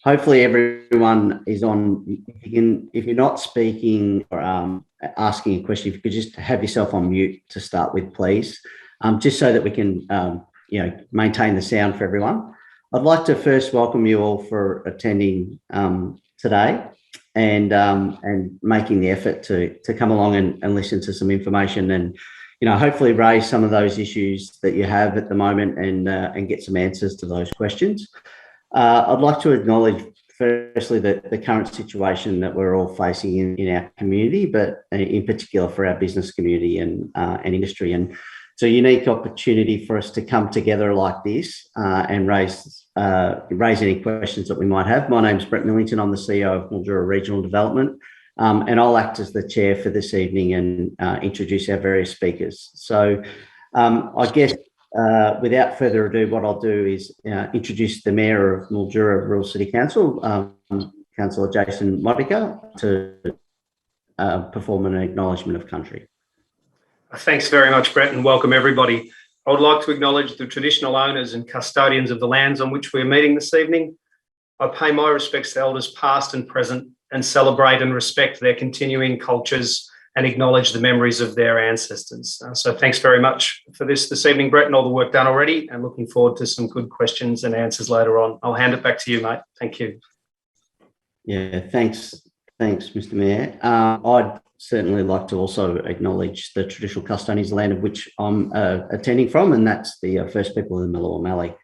Hopefully everyone is on. If you're not speaking or asking a question, if you could just have yourself on mute to start with, please, just so that we can maintain the sound for everyone. I'd like to first welcome you all for attending today and making the effort to come along and listen to some information and hopefully raise some of those issues that you have at the moment and get some answers to those questions. I'd like to acknowledge, firstly, the current situation that we're all facing in our community, but in particular for our business community and industry. And it's a unique opportunity for us to come together like this and raise any questions that we might have. My name's Brett Millington. I'm the CEO of Mildura Regional Development, and I'll act as the chair for this evening and introduce our various speakers. So I guess without further ado, what I'll do is introduce the Mayor of Mildura Rural City Council, Councillor Jason Modica, to perform an acknowledgement of country. Thanks very much, Brett, and welcome everybody. I would like to acknowledge the traditional owners and custodians of the lands on which we're meeting this evening. I pay my respects to elders past and present and celebrate and respect their continuing cultures and acknowledge the memories of their ancestors. So thanks very much for this evening, Brett, and all the work done already, and looking forward to some good questions and answers later on. I'll hand it back to you, mate. Thank you. Yeah, thanks, Mr. Mayor. I'd certainly like to also acknowledge the traditional custodians of the land of which I'm attending from, and that's the First People of the Millewa Mallee.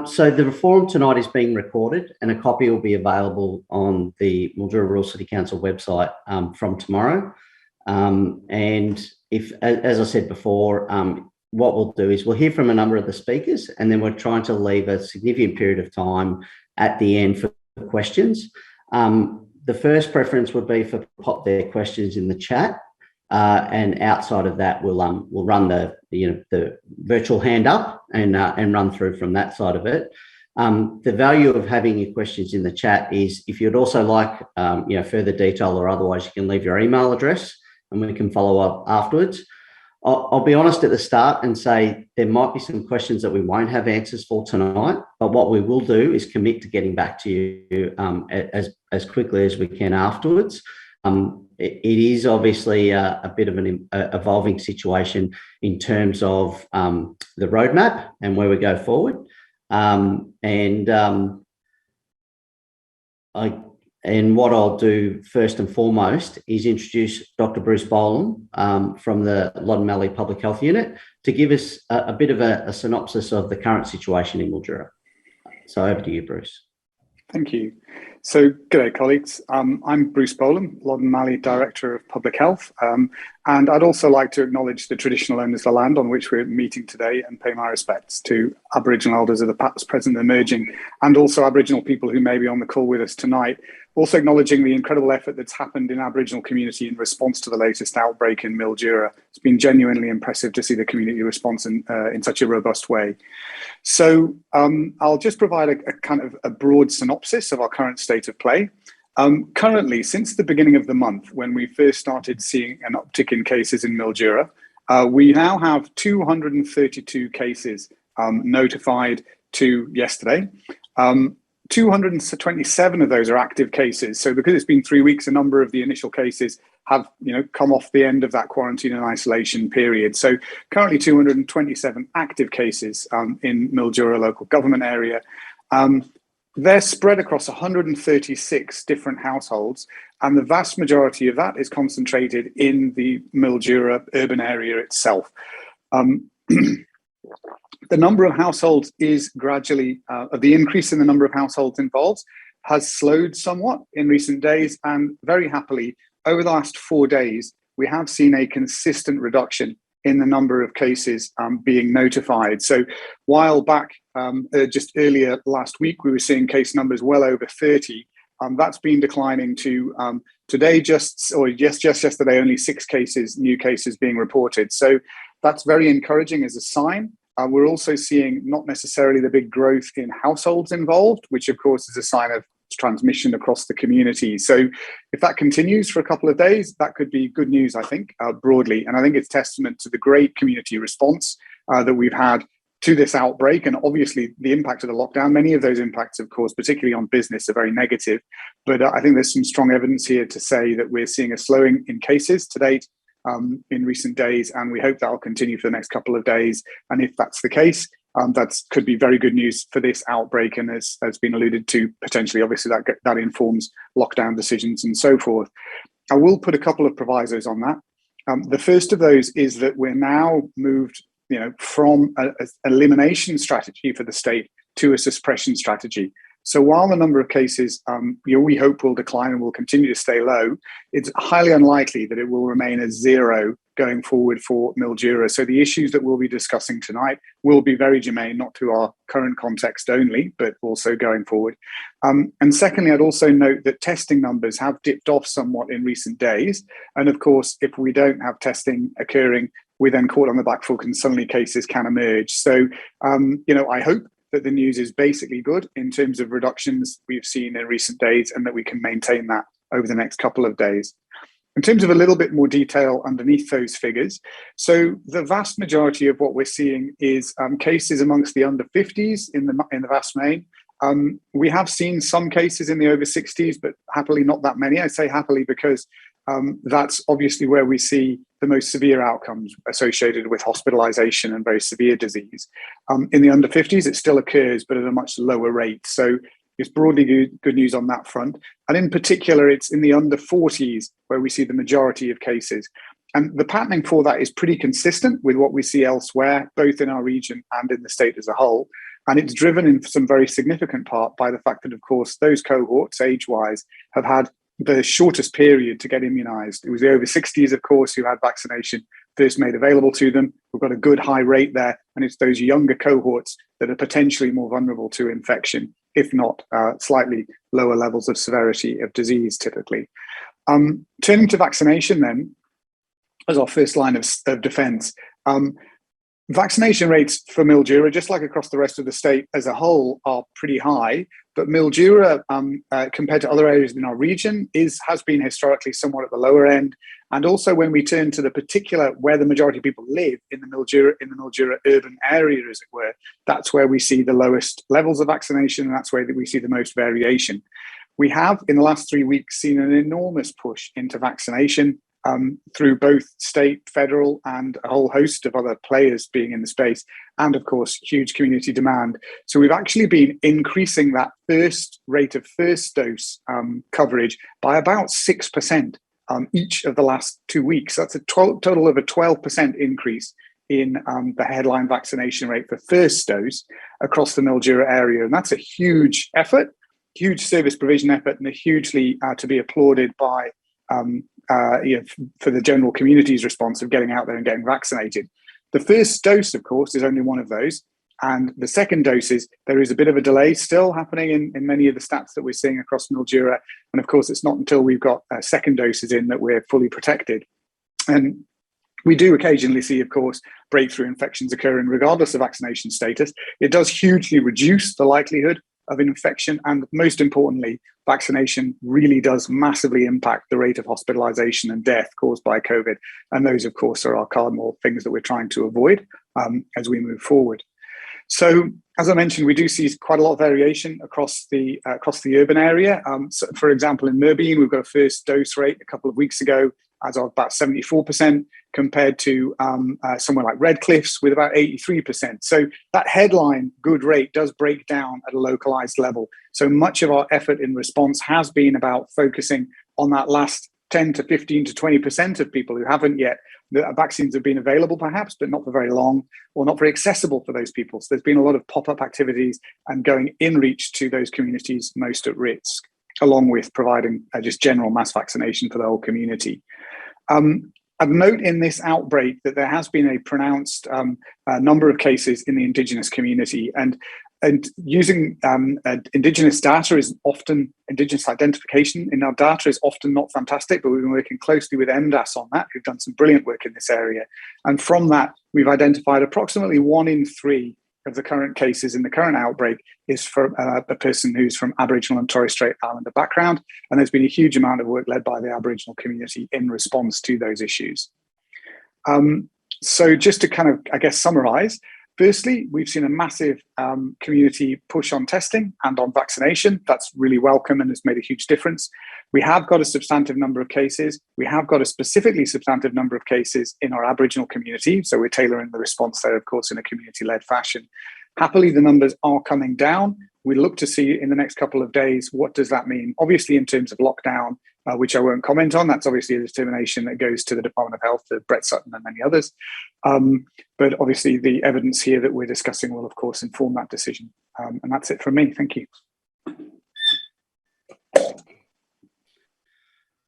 So the forum tonight is being recorded, and a copy will be available on the Mildura Rural City Council website from tomorrow. And as I said before, what we'll do is we'll hear from a number of the speakers, and then we're trying to leave a significant period of time at the end for questions. The first preference would be for pop their questions in the chat, and outside of that, we'll run the virtual hand up and run through from that side of it. The value of having your questions in the chat is if you'd also like further detail or otherwise, you can leave your email address and we can follow up afterwards. I'll be honest at the start and say there might be some questions that we won't have answers for tonight, but what we will do is commit to getting back to you as quickly as we can afterwards. It is obviously a bit of an evolving situation in terms of the roadmap and where we go forward. And what I'll do first and foremost is introduce Dr. Bruce Bolam from the Loddon Mallee Public Health Unit to give us a bit of a synopsis of the current situation in Mildura. So over to you, Bruce. Thank you. So, g'day colleagues. I'm Bruce Bolam, Loddon Mallee Director of Public Health, and I'd also like to acknowledge the traditional owners of the land on which we're meeting today and pay my respects to Aboriginal elders of the past, present and emerging, and also Aboriginal people who may be on the call with us tonight. Also acknowledging the incredible effort that's happened in Aboriginal community in response to the latest outbreak in Mildura. It's been genuinely impressive to see the community response in such a robust way. So I'll just provide a kind of a broad synopsis of our current state of play. Currently, since the beginning of the month, when we first started seeing an uptick in cases in Mildura, we now have 232 cases notified to yesterday. 227 of those are active cases. So because it's been 3 weeks, a number of the initial cases have come off the end of that quarantine and isolation period. So currently 227 active cases in Mildura local government area. They're spread across 136 different households, and the vast majority of that is concentrated in the Mildura urban area itself. The number of households is gradually, the increase in the number of households involved has slowed somewhat in recent days, and very happily, over the last 4 days, we have seen a consistent reduction in the number of cases being notified. So while back just earlier last week, we were seeing case numbers well over 30, that's been declining to today, just yesterday, only 6 new cases being reported. So that's very encouraging as a sign. We're also seeing not necessarily the big growth in households involved, which of course is a sign of transmission across the community. So if that continues for a couple of days, that could be good news, I think, broadly. And I think it's testament to the great community response that we've had to this outbreak, and obviously the impact of the lockdown. Many of those impacts, of course, particularly on business, are very negative. But I think there's some strong evidence here to say that we're seeing a slowing in cases to date in recent days, and we hope that will continue for the next couple of days. And if that's the case, that could be very good news for this outbreak. And as has been alluded to, potentially, obviously, that informs lockdown decisions and so forth. I will put a couple of provisos on that. The first of those is that we're now moved, from an elimination strategy for the state to a suppression strategy. So while the number of cases, we hope will decline and will continue to stay low, it's highly unlikely that it will remain as zero going forward for Mildura. So the issues that we'll be discussing tonight will be very germane, not to our current context only, but also going forward. And secondly, I'd also note that testing numbers have dipped off somewhat in recent days. And of course, if we don't have testing occurring, we're then caught on the back foot and suddenly cases can emerge. So, I hope that the news is basically good in terms of reductions we've seen in recent days, and that we can maintain that over the next couple of days. In terms of a little bit more detail underneath those figures, so the vast majority of what we're seeing is cases amongst the under 50s in the vast main. We have seen some cases in the over 60s, but happily not that many. I say happily because that's obviously where we see the most severe outcomes associated with hospitalization and very severe disease. In the under 50s, it still occurs, but at a much lower rate. So it's broadly good news on that front. And in particular, it's in the under 40s where we see the majority of cases. And the patterning for that is pretty consistent with what we see elsewhere, both in our region and in the state as a whole. And it's driven in some very significant part by the fact that, of course, those cohorts, age-wise, have had the shortest period to get immunized. It was the over 60s, of course, who had vaccination first made available to them. We've got a good high rate there, and it's those younger cohorts that are potentially more vulnerable to infection, if not slightly lower levels of severity of disease, typically. Turning to vaccination then, as our first line of defense, vaccination rates for Mildura, just like across the rest of the state as a whole, are pretty high. But Mildura, compared to other areas in our region, has been historically somewhat at the lower end. And also when we turn to the particular where the majority of people live in the Mildura urban area, as it were, that's where we see the lowest levels of vaccination, and that's where we see the most variation. We have, in the last 3 weeks, seen an enormous push into vaccination through both state, federal, and a whole host of other players being in the space, and of course, huge community demand. So we've actually been increasing that rate of first dose coverage by about 6% each of the last 2 weeks. That's a total of a 12% increase in the headline vaccination rate for first dose across the Mildura area. And that's a huge effort, huge service provision effort, and a hugely to be applauded by for the general community's response of getting out there and getting vaccinated. The first dose, of course, is only one of those. And the second doses, there is a bit of a delay still happening in many of the stats that we're seeing across Mildura. And of course, it's not until we've got second doses in that we're fully protected. And we do occasionally see, of course, breakthrough infections occurring regardless of vaccination status. It does hugely reduce the likelihood of infection. And most importantly, vaccination really does massively impact the rate of hospitalization and death caused by COVID. And those, of course, are our cardinal things that we're trying to avoid as we move forward. So, as I mentioned, we do see quite a lot of variation across the urban area. So for example, in Merbein, we've got a first dose rate a couple of weeks ago as of about 74%, compared to somewhere like Redcliffe's with about 83%. So that headline good rate does break down at a localized level. So much of our effort in response has been about focusing on that last 10 to 15 to 20% of people who haven't yet. The vaccines have been available perhaps, but not for very long, or not very accessible for those people. So there's been a lot of pop-up activities and going in reach to those communities most at risk, along with providing just general mass vaccination for the whole community. I'd note in this outbreak that there has been a pronounced number of cases in the Indigenous community, and using Indigenous data is often, Indigenous identification in our data is often not fantastic, but we've been working closely with MDAS on that, who've done some brilliant work in this area. And from that, we've identified approximately 1 in 3 of the current cases in the current outbreak is from a person who's from Aboriginal and Torres Strait Islander background. And there's been a huge amount of work led by the Aboriginal community in response to those issues. So just to kind of, I guess, summarize, Firstly, we've seen a massive community push on testing and on vaccination. That's really welcome and has made a huge difference. We have got a substantive number of cases. We have got a specifically substantive number of cases in our Aboriginal community. So we're tailoring the response there, of course, in a community-led fashion. Happily, the numbers are coming down. We look to see in the next couple of days, what does that mean? Obviously, in terms of lockdown, which I won't comment on, that's obviously a determination that goes to the Department of Health, to Brett Sutton and many others. But obviously the evidence here that we're discussing will, of course, inform that decision. And that's it from me. Thank you.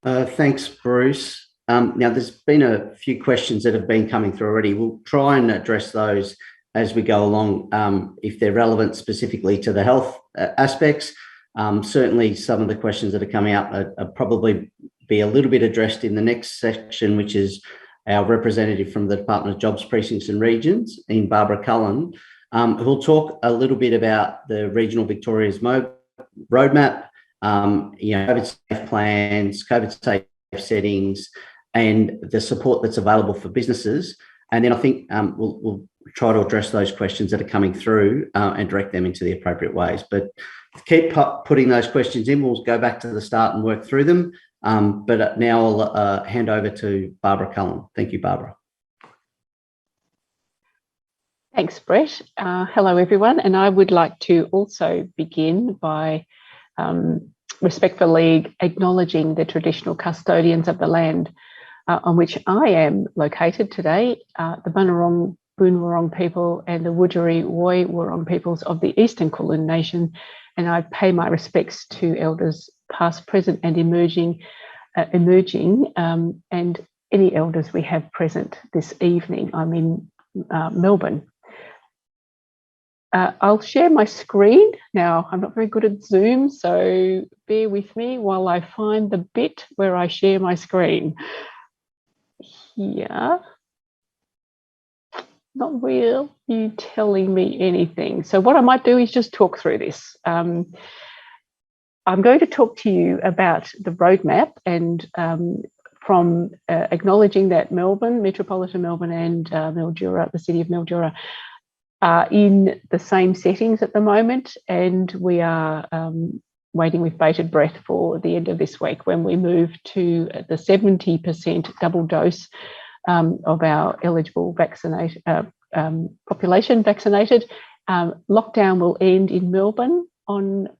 Thanks, Bruce. Now, there's been a few questions that have been coming through already. We'll try and address those as we go along, if they're relevant specifically to the health aspects. Certainly, some of the questions that are coming up are probably be a little bit addressed in the next section, which is our representative from the Department of Jobs, Precincts and Regions, in Barbara Cullen, who will talk a little bit about the Regional Victoria's roadmap, COVID safe plans, COVID safe settings, and the support that's available for businesses. And then I think we'll try to address those questions that are coming through and direct them into the appropriate ways. But keep putting those questions in. We'll go back to the start and work through them. But now I'll hand over to Barbara Cullen. Thank you, Barbara. Thanks, Brett. Hello, everyone. And I would like to also begin by respectfully acknowledging the traditional custodians of the land on which I am located today, the Bunurong Boon Wurrung people and the Wurundjeri Woi Wurrung peoples of the Eastern Kulin Nation. And I pay my respects to elders past, present and emerging, and any elders we have present this evening. I'm in Melbourne. I'll share my screen. Now, I'm not very good at Zoom, so bear with me while I find the bit where I share my screen. Here. Not really telling me anything. So what I might do is just talk through this. I'm going to talk to you about the roadmap, and from acknowledging that Melbourne, Metropolitan Melbourne and Mildura, the City of Mildura, are in the same settings at the moment, and we are waiting with bated breath for the end of this week when we move to the 70% double dose of our eligible vaccinated population vaccinated. Lockdown will end in Melbourne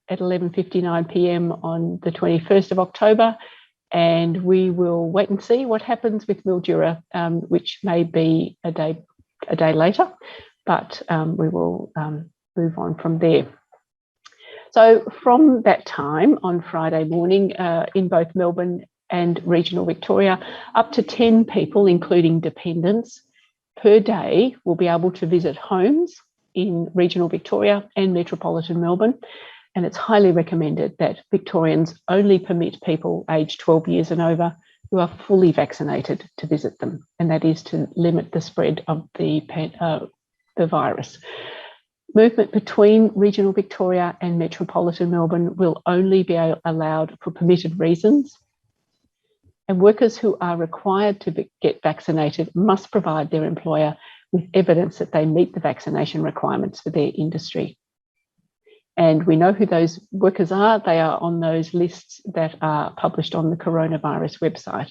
at 11:59 p.m. on the 21st of October, and we will wait and see what happens with Mildura, which may be a day later, but we will move on from there. So from that time on Friday morning, in both Melbourne and regional Victoria, up to 10 people, including dependents, per day will be able to visit homes in regional Victoria and metropolitan Melbourne. And it's highly recommended that Victorians only permit people aged 12 years and over who are fully vaccinated to visit them. And that is to limit the spread of the virus. Movement between regional Victoria and metropolitan Melbourne will only be allowed for permitted reasons. And workers who are required to get vaccinated must provide their employer with evidence that they meet the vaccination requirements for their industry. And we know who those workers are. They are on those lists that are published on the coronavirus website.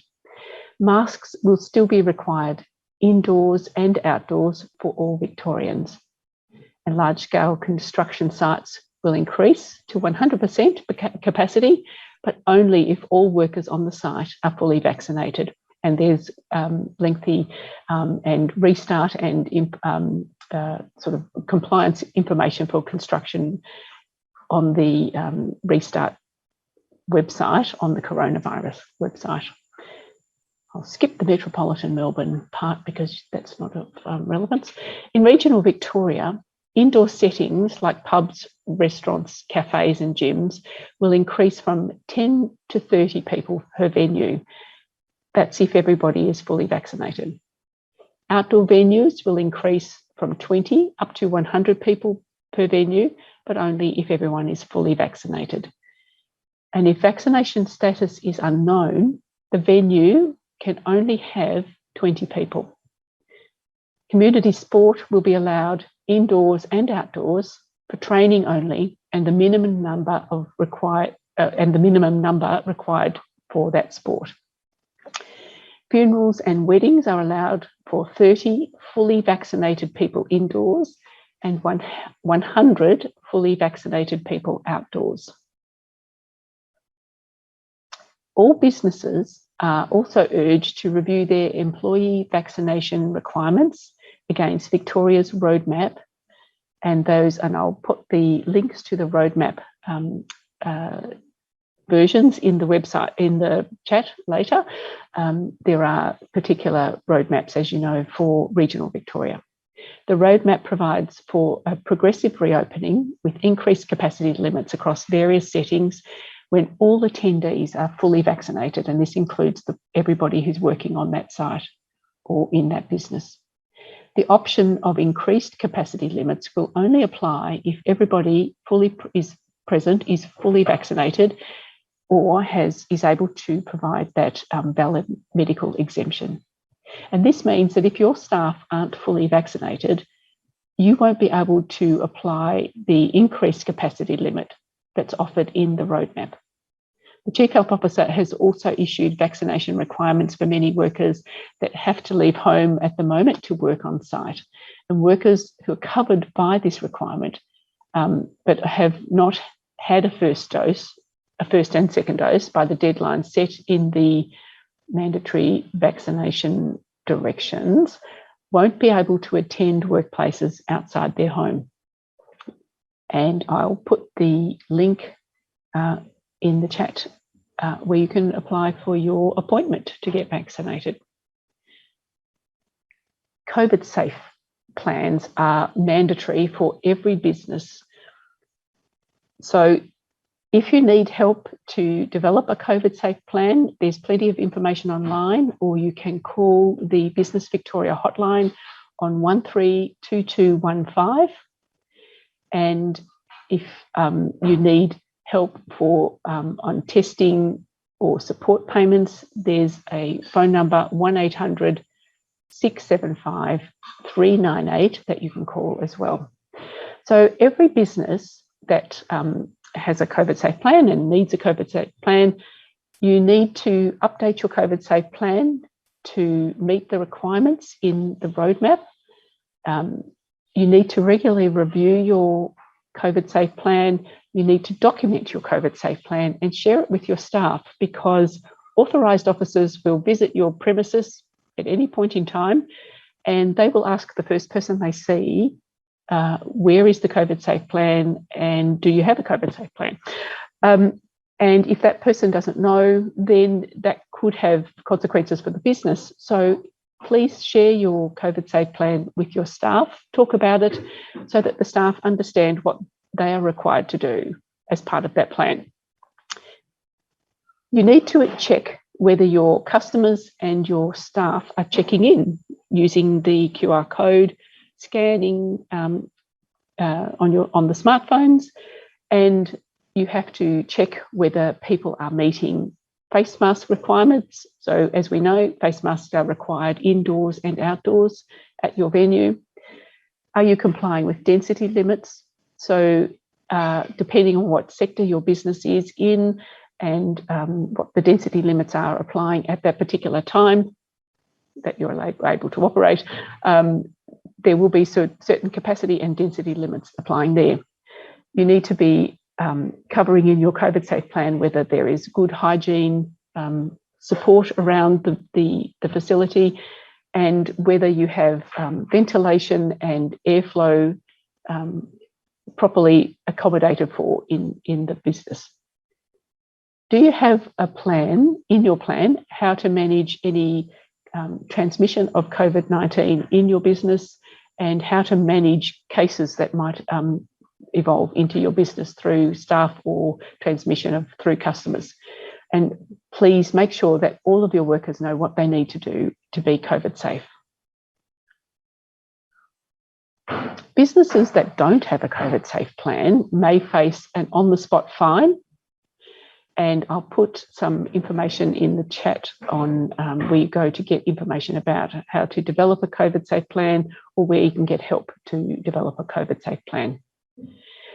Masks will still be required indoors and outdoors for all Victorians. And large-scale construction sites will increase to 100% capacity, but only if all workers on the site are fully vaccinated. And there's lengthy and restart and sort of compliance information for construction on the restart website, on the coronavirus website. I'll skip the metropolitan Melbourne part because that's not of relevance. In regional Victoria, indoor settings like pubs, restaurants, cafes and gyms will increase from 10 to 30 people per venue. That's if everybody is fully vaccinated. Outdoor venues will increase from 20 up to 100 people per venue, but only if everyone is fully vaccinated. And if vaccination status is unknown, the venue can only have 20 people. Community sport will be allowed indoors and outdoors, for training only, and the minimum number required for that sport. Funerals and weddings are allowed for 30 fully vaccinated people indoors and 100 fully vaccinated people outdoors. All businesses are also urged to review their employee vaccination requirements against Victoria's roadmap, and I'll put the links to the roadmap versions in the website, in the chat later. There are particular roadmaps, as you know, for regional Victoria. The roadmap provides for a progressive reopening with increased capacity limits across various settings when all attendees are fully vaccinated, and this includes everybody who's working on that site or in that business. The option of increased capacity limits will only apply if everybody is fully vaccinated or is able to provide that valid medical exemption. And this means that if your staff aren't fully vaccinated, you won't be able to apply the increased capacity limit that's offered in the roadmap. The Chief Health Officer has also issued vaccination requirements for many workers that have to leave home at the moment to work on site. And workers who are covered by this requirement but have not had a first and second dose by the deadline set in the mandatory vaccination directions won't be able to attend workplaces outside their home. And I'll put the link in the chat where you can apply for your appointment to get vaccinated. COVID safe plans are mandatory for every business. So if you need help to develop a COVID safe plan, there's plenty of information online, or you can call the Business Victoria hotline on 132215. And if you need help on testing or support payments, there's a phone number 1800 675 398 that you can call as well. So every business that has a COVID safe plan and needs a COVID safe plan, you need to update your COVID safe plan to meet the requirements in the roadmap. You need to regularly review your COVID safe plan. You need to document your COVID safe plan and share it with your staff, because authorised officers will visit your premises at any point in time, and they will ask the first person they see, where is the COVID safe plan and do you have a COVID safe plan? And if that person doesn't know, then that could have consequences for the business. So please share your COVID safe plan with your staff, talk about it so that the staff understand what they are required to do as part of that plan. You need to check whether your customers and your staff are checking in using the QR code, scanning on the smartphones, and you have to check whether people are meeting face mask requirements. So as we know, face masks are required indoors and outdoors at your venue. Are you complying with density limits? So depending on what sector your business is in and what the density limits are applying at that particular time that you're able to operate, there will be certain capacity and density limits applying there. You need to be covering in your COVID safe plan whether there is good hygiene support around the facility, and whether you have ventilation and airflow properly accommodated for in the business. Do you have a plan in your plan how to manage any transmission of COVID-19 in your business, and how to manage cases that might evolve into your business through staff or transmission through customers? And please make sure that all of your workers know what they need to do to be COVID safe. Businesses that don't have a COVID safe plan may face an on-the-spot fine, And I'll put some information in the chat on where you go to get information about how to develop a COVID safe plan, or where you can get help to develop a COVID safe plan.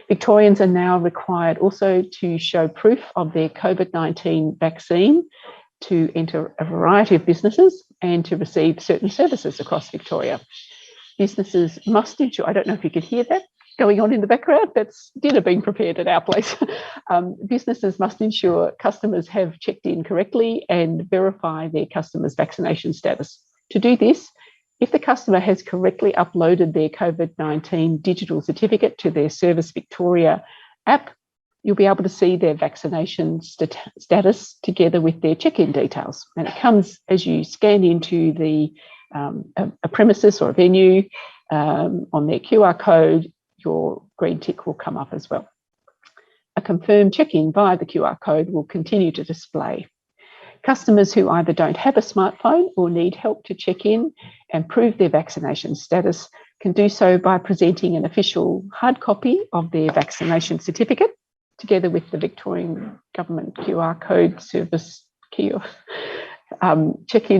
Victorians are now required also to show proof of their COVID-19 vaccine to enter a variety of businesses and to receive certain services across Victoria. Businesses must ensure, I don't know if you could hear that going on in the background, that's dinner being prepared at our place. Businesses must ensure customers have checked in correctly and verify their customers' vaccination status. To do this, if the customer has correctly uploaded their COVID-19 digital certificate to their Service Victoria app, you'll be able to see their vaccination status together with their check-in details. And it comes as you scan into a premises or a venue on their QR code. Your green tick will come up as well. A confirmed check-in via the QR code will continue to display. Customers who either don't have a smartphone or need help to check in and prove their vaccination status can do so by presenting an official hard copy of their vaccination certificate together with the Victorian Government QR code service check-in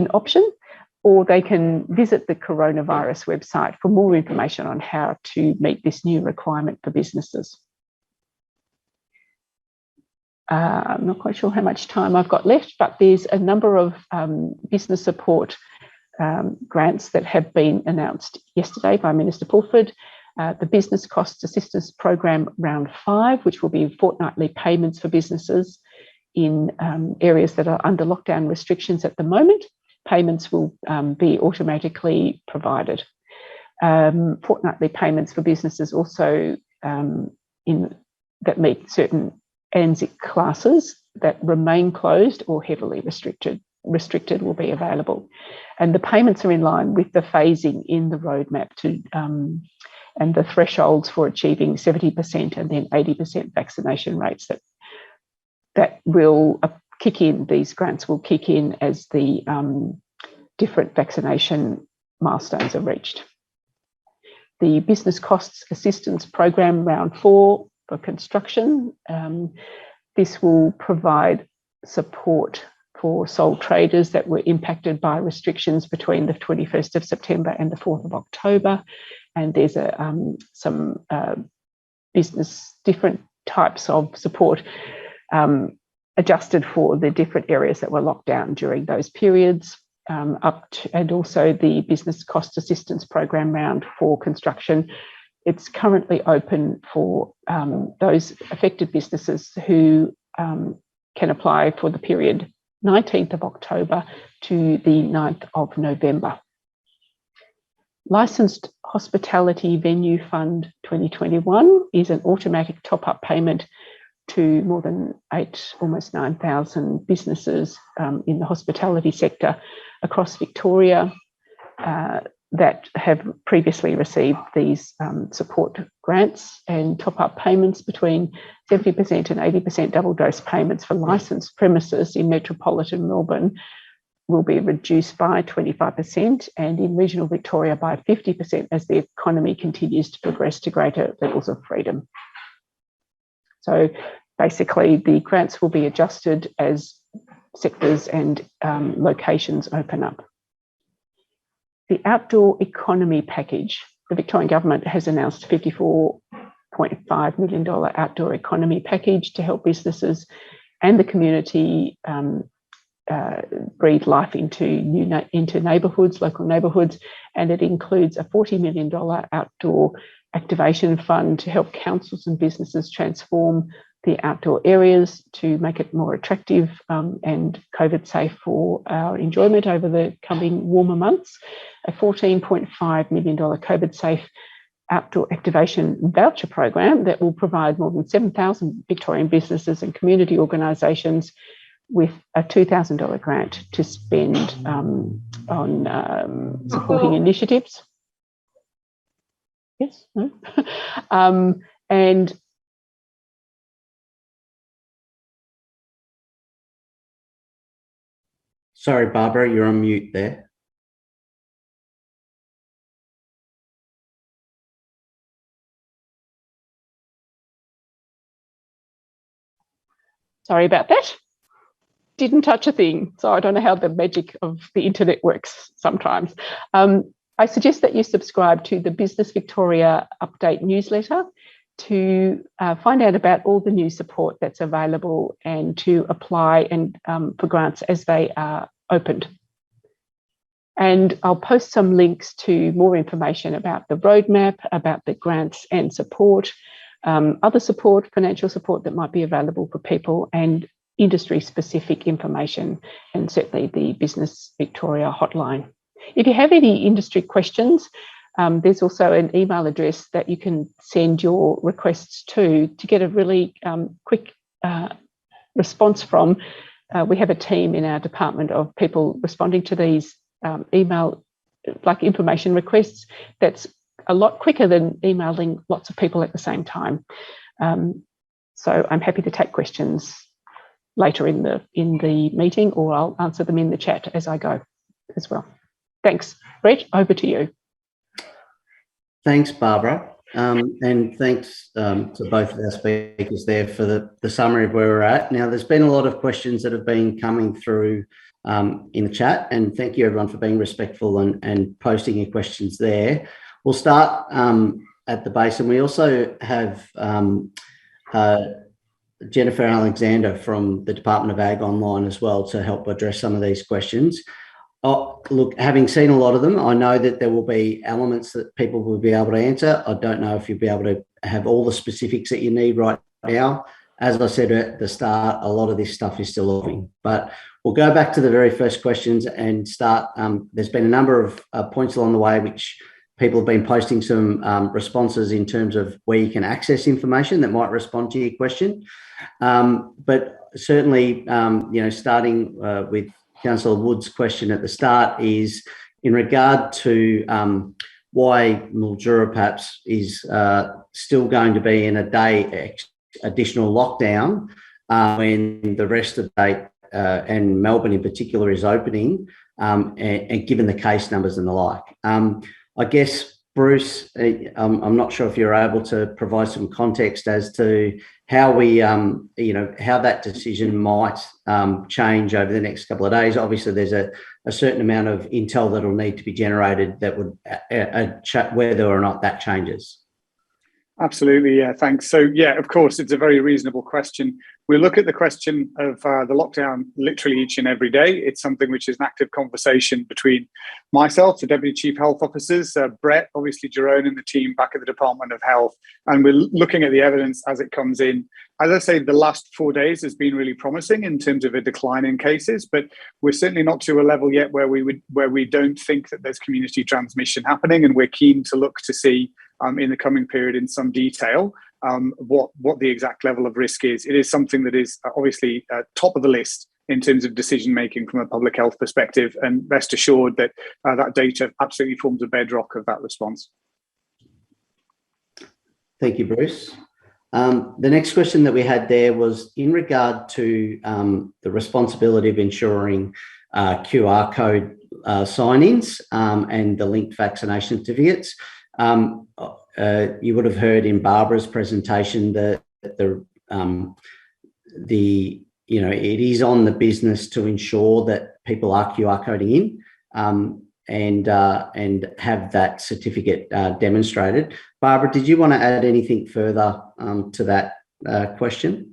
option, or they can visit the coronavirus website for more information on how to meet this new requirement for businesses. I'm not quite sure how much time I've got left, but there's a number of business support grants that have been announced yesterday by Minister Pulford. The Business Cost Assistance Program Round 5, which will be fortnightly payments for businesses in areas that are under lockdown restrictions at the moment. Payments will be automatically provided. Fortnightly payments for businesses also that meet certain ANZIC classes that remain closed or heavily restricted will be available. And the payments are in line with the phasing in the roadmap to and the thresholds for achieving 70% and then 80% vaccination rates that will kick in. These grants will kick in as the different vaccination milestones are reached. The Business Costs Assistance Program Round 4 for construction. This will provide support for sole traders that were impacted by restrictions between the 21st of September and the 4th of October. And there's some different types of support adjusted for the different areas that were locked down during those periods, and also the Business Cost Assistance Program Round for construction. It's currently open for those affected businesses who can apply for the period 19th of October to the 9th of November. Licensed Hospitality Venue Fund 2021 is an automatic top-up payment to more than almost 9,000 businesses in the hospitality sector across Victoria that have previously received these support grants, and top-up payments between 70% and 80% double-dose payments for licensed premises in metropolitan Melbourne will be reduced by 25%, and in regional Victoria by 50% as the economy continues to progress to greater levels of freedom. So basically, the grants will be adjusted as sectors and locations open up. The Outdoor Economy Package. The Victorian Government has announced a $54.5 million Outdoor Economy Package to help businesses and the community breathe life into neighbourhoods, local neighbourhoods, and it includes a $40 million outdoor activation fund to help councils and businesses transform the outdoor areas to make it more attractive and COVID safe for our enjoyment over the coming warmer months. A $14.5 million COVID safe outdoor activation voucher program that will provide more than 7,000 Victorian businesses and community organisations with a $2,000 grant to spend on supporting initiatives. Yes, no? And sorry, Barbara, you're on mute there. Sorry about that. Didn't touch a thing. So I don't know how the magic of the internet works sometimes. I suggest that you subscribe to the Business Victoria Update newsletter to find out about all the new support that's available and to apply and for grants as they are opened. And I'll post some links to more information about the roadmap, about the grants and support, other support, financial support that might be available for people, and industry-specific information, and certainly the Business Victoria hotline. If you have any industry questions, there's also an email address that you can send your requests to get a really quick response from. We have a team in our department of people responding to these email, like information requests, that's a lot quicker than emailing lots of people at the same time. So I'm happy to take questions later in the meeting, or I'll answer them in the chat as I go as well. Thanks. Brett, over to you. Thanks, Barbara. And thanks to both of our speakers there for the summary of where we're at. Now, there's been a lot of questions that have been coming through in the chat, and thank you everyone for being respectful and posting your questions there. We'll start at the base, and we also have Jennifer Alexander from the Department of Ag online as well to help address some of these questions. Look, having seen a lot of them, I know that there will be elements that people will be able to answer. I don't know if you'll be able to have all the specifics that you need right now. As I said at the start, a lot of this stuff is still evolving, but we'll go back to the very first questions and start. There's been a number of points along the way which people have been posting some responses in terms of where you can access information that might respond to your question. But certainly, starting with Councillor Wood's question at the start is in regard to why Mildura perhaps is still going to be in a day additional lockdown when the rest of the state and Melbourne in particular is opening, and given the case numbers and the like. I guess, Bruce, I'm not sure if you're able to provide some context as to how we, how that decision might change over the next couple of days. Obviously, there's a certain amount of intel that will need to be generated that would whether or not that changes. Absolutely, yeah, thanks. So, yeah, of course, it's a very reasonable question. We look at the question of the lockdown literally each and every day. It's something which is an active conversation between myself, the Deputy Chief Health Officers, Brett, obviously Jerome and the team back at the Department of Health, and we're looking at the evidence as it comes in. As I say, the last 4 days has been really promising in terms of a decline in cases, but we're certainly not to a level yet where we don't think that there's community transmission happening, and we're keen to look to see in the coming period in some detail what the exact level of risk is. It is something that is obviously top of the list in terms of decision making from a public health perspective, and rest assured that that data absolutely forms a bedrock of that response. Thank you, Bruce. The next question that we had there was in regard to the responsibility of ensuring QR code sign-ins and the linked vaccination certificates. You would have heard in Barbara's presentation that it is on the business to ensure that people are QR coding in and have that certificate demonstrated. Barbara, did you want to add anything further to that question?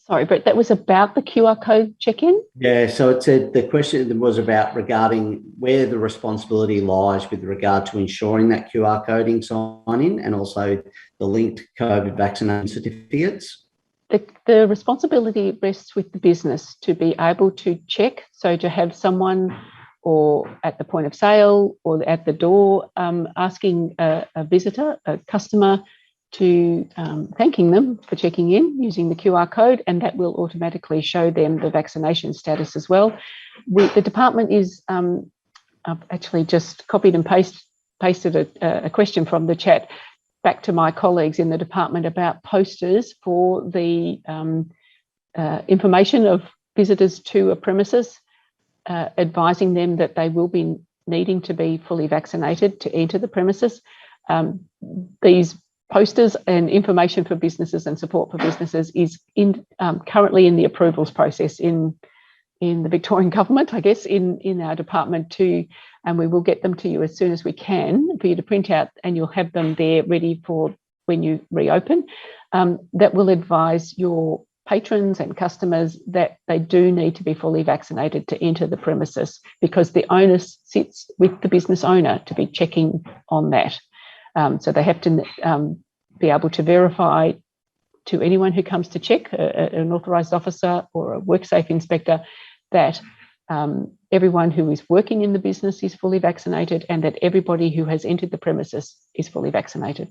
Sorry, but that was about the QR code check-in? Yeah, so it said the question was about regarding where the responsibility lies with regard to ensuring that QR coding sign-in and also the linked COVID vaccination certificates. The responsibility rests with the business to be able to check, so to have someone or at the point of sale or at the door asking a visitor, a customer, to thanking them for checking in using the QR code, and that will automatically show them the vaccination status as well. The department is I've actually just copied and pasted a question from the chat back to my colleagues in the department about posters for the information of visitors to a premises, advising them that they will be needing to be fully vaccinated to enter the premises. These posters and information for businesses and support for businesses is currently in the approvals process in the Victorian government, I guess, in our department too, and we will get them to you as soon as we can for you to print out, and you'll have them there ready for when you reopen. That will advise your patrons and customers that they do need to be fully vaccinated to enter the premises, because the onus sits with the business owner to be checking on that. So they have to be able to verify to anyone who comes to check, an authorised officer or a WorkSafe inspector, that everyone who is working in the business is fully vaccinated and that everybody who has entered the premises is fully vaccinated.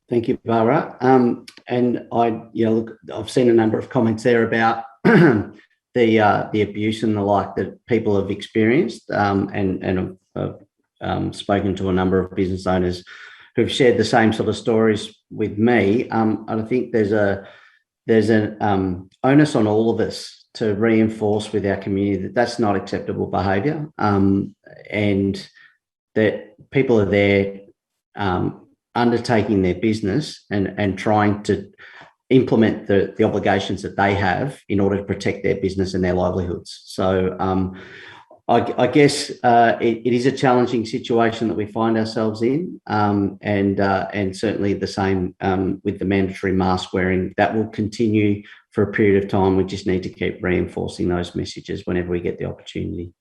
Thank you, Barbara. And I've seen a number of comments there about the abuse and the like that people have experienced, and I've spoken to a number of business owners who've shared the same sort of stories with me. I think there's an onus on all of us to reinforce with our community that that's not acceptable behaviour, and that people are there undertaking their business and trying to implement the obligations that they have in order to protect their business and their livelihoods. So I guess it is a challenging situation that we find ourselves in, and certainly the same with the mandatory mask wearing. That will continue for a period of time. We just need to keep reinforcing those messages whenever we get the opportunity.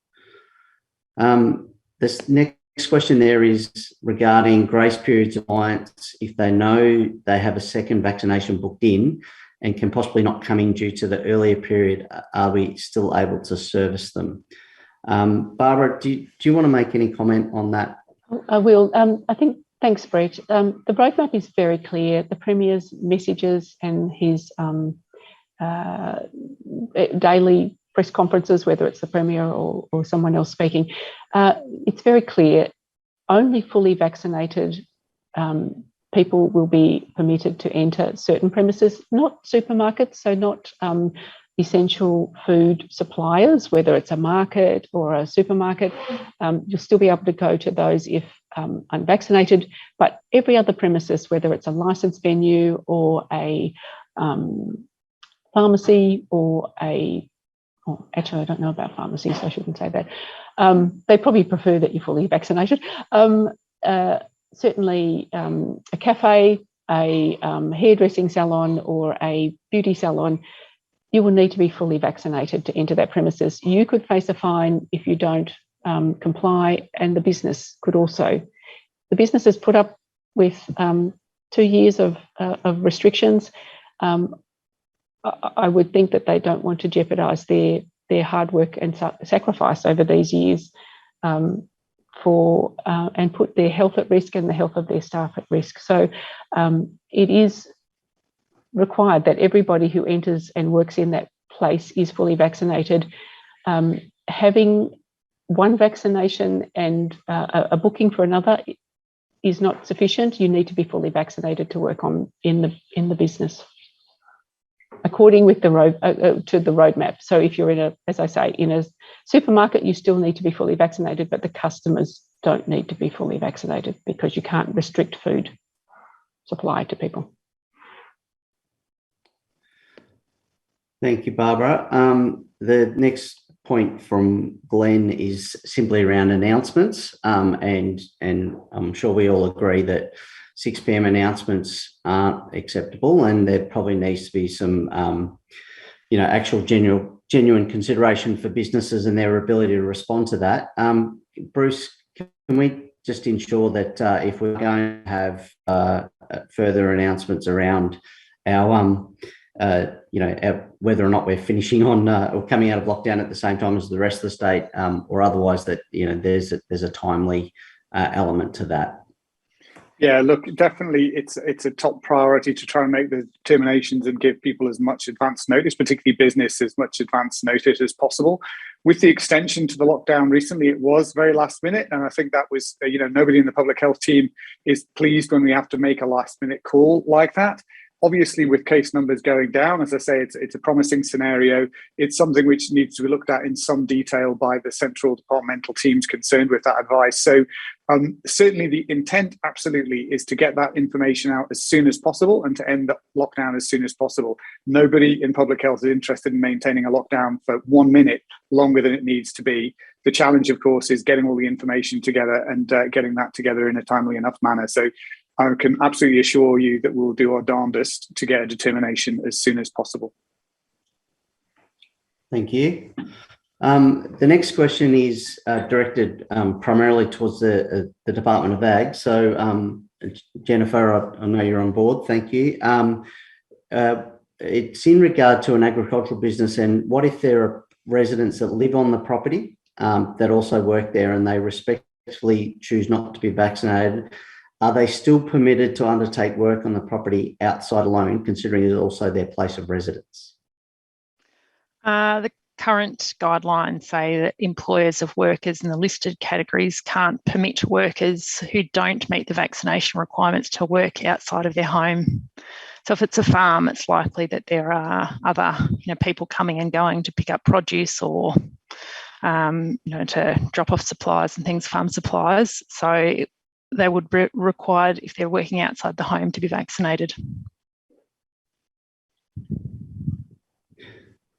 This next question there is regarding grace periods of clients. If they know they have a second vaccination booked in and can possibly not come in due to the earlier period, are we still able to service them? Barbara, do you want to make any comment on that? I will. I think, thanks, Brett. The roadmap is very clear. The Premier's messages and his daily press conferences, whether it's the Premier or someone else speaking, it's very clear. Only fully vaccinated people will be permitted to enter certain premises, not supermarkets, so not essential food suppliers, whether it's a market or a supermarket. You'll still be able to go to those if unvaccinated, but every other premises, whether it's a licensed venue or a pharmacy or actually, I don't know about pharmacies, so I shouldn't say that. They probably prefer that you're fully vaccinated. Certainly a cafe, a hairdressing salon or a beauty salon, you will need to be fully vaccinated to enter that premises. You could face a fine if you don't comply, and the business could also. The business has put up with 2 years of restrictions. I would think that they don't want to jeopardise their hard work and sacrifice over these years and put their health at risk and the health of their staff at risk. So it is required that everybody who enters and works in that place is fully vaccinated. Having one vaccination and a booking for another is not sufficient. You need to be fully vaccinated to work in the business, according with the roadmap. So if you're in a supermarket, you still need to be fully vaccinated, but the customers don't need to be fully vaccinated because you can't restrict food supply to people. Thank you, Barbara. The next point from Glenn is simply around announcements, and I'm sure we all agree that 6 p.m. announcements aren't acceptable, and there probably needs to be some, actual genuine consideration for businesses and their ability to respond to that. Bruce, can we just ensure that if we're going to have further announcements around our whether or not we're finishing on or coming out of lockdown at the same time as the rest of the state, or otherwise, that there's a timely element to that? Yeah, look, definitely it's a top priority to try and make the determinations and give people as much advance notice, particularly business, as much advance notice as possible. With the extension to the lockdown recently, it was very last minute. And I think that was, nobody in the public health team is pleased when we have to make a last minute call like that. Obviously, with case numbers going down, as I say, it's a promising scenario. It's something which needs to be looked at in some detail by the central departmental teams concerned with that advice. So certainly the intent absolutely is to get that information out as soon as possible and to end the lockdown as soon as possible. Nobody in public health is interested in maintaining a lockdown for 1 minute longer than it needs to be. The challenge, of course, is getting all the information together and getting that together in a timely enough manner. So I can absolutely assure you that we'll do our darndest to get a determination as soon as possible. Thank you. The next question is directed primarily towards the Department of Ag. So, Jennifer, I know you're on board. Thank you. It's in regard to an agricultural business, and what if there are residents that live on the property that also work there and they respectfully choose not to be vaccinated? Are they still permitted to undertake work on the property outside alone, considering it's also their place of residence? The current guidelines say that employers of workers in the listed categories can't permit workers who don't meet the vaccination requirements to work outside of their home. So if it's a farm, it's likely that there are other people coming and going to pick up produce or to drop off supplies and things, farm supplies. So they would be required, if they're working outside the home, to be vaccinated.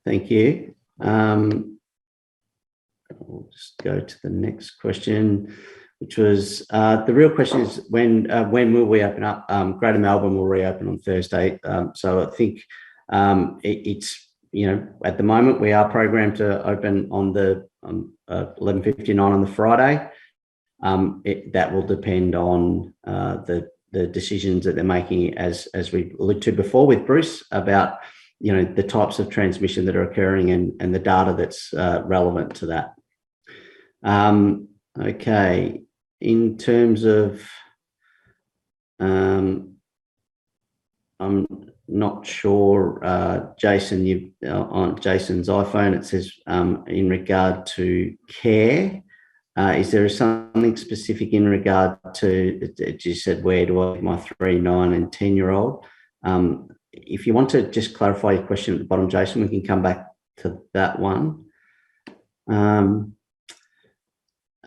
Thank you. I'll just go to the next question, which was the real question is when will we open up? Greater Melbourne will reopen on Thursday. So I think it's at the moment we are programmed to open on 11:59 on the Friday. That will depend on the decisions that they're making, as we alluded to before with Bruce, about the types of transmission that are occurring and the data that's relevant to that. Okay, in terms of, I'm not sure, Jason, on Jason's iPhone, it says in regard to care. Is there something specific in regard to, you said, where do I get my 3, 9 and 10-year-old? If you want to just clarify your question at the bottom, Jason, we can come back to that one.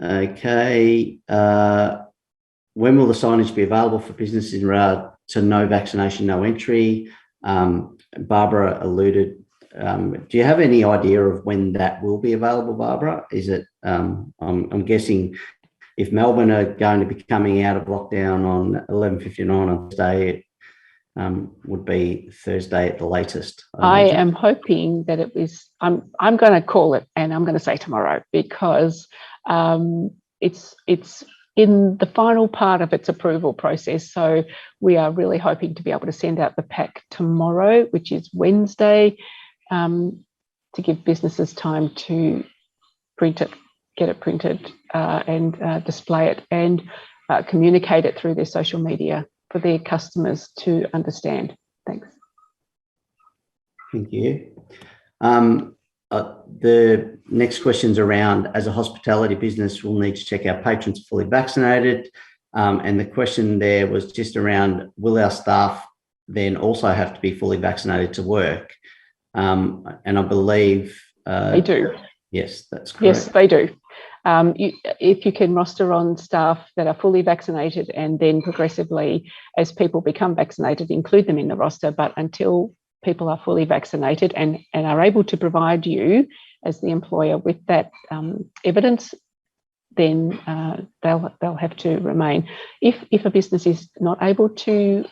Okay. When will the signage be available for businesses in regard to no vaccination, no entry? Barbara alluded. Do you have any idea of when that will be available, Barbara? Is it, I'm guessing if Melbourne are going to be coming out of lockdown on 11:59 on Thursday, it would be Thursday at the latest. I am hoping that it was, I'm going to call it, and I'm going to say tomorrow, because it's in the final part of its approval process. So we are really hoping to be able to send out the pack tomorrow, which is Wednesday, to give businesses time to print it, get it printed, and display it and communicate it through their social media for their customers to understand. Thanks. Thank you. The next question's around, as a hospitality business, we'll need to check our patrons are fully vaccinated. And the question there was just around, will our staff then also have to be fully vaccinated to work? And I believe they do. Yes, that's correct. Yes, they do. If you can roster on staff that are fully vaccinated, and then progressively, as people become vaccinated, include them in the roster. But until people are fully vaccinated and are able to provide you as the employer with that evidence, then they'll have to remain. If a business is not able to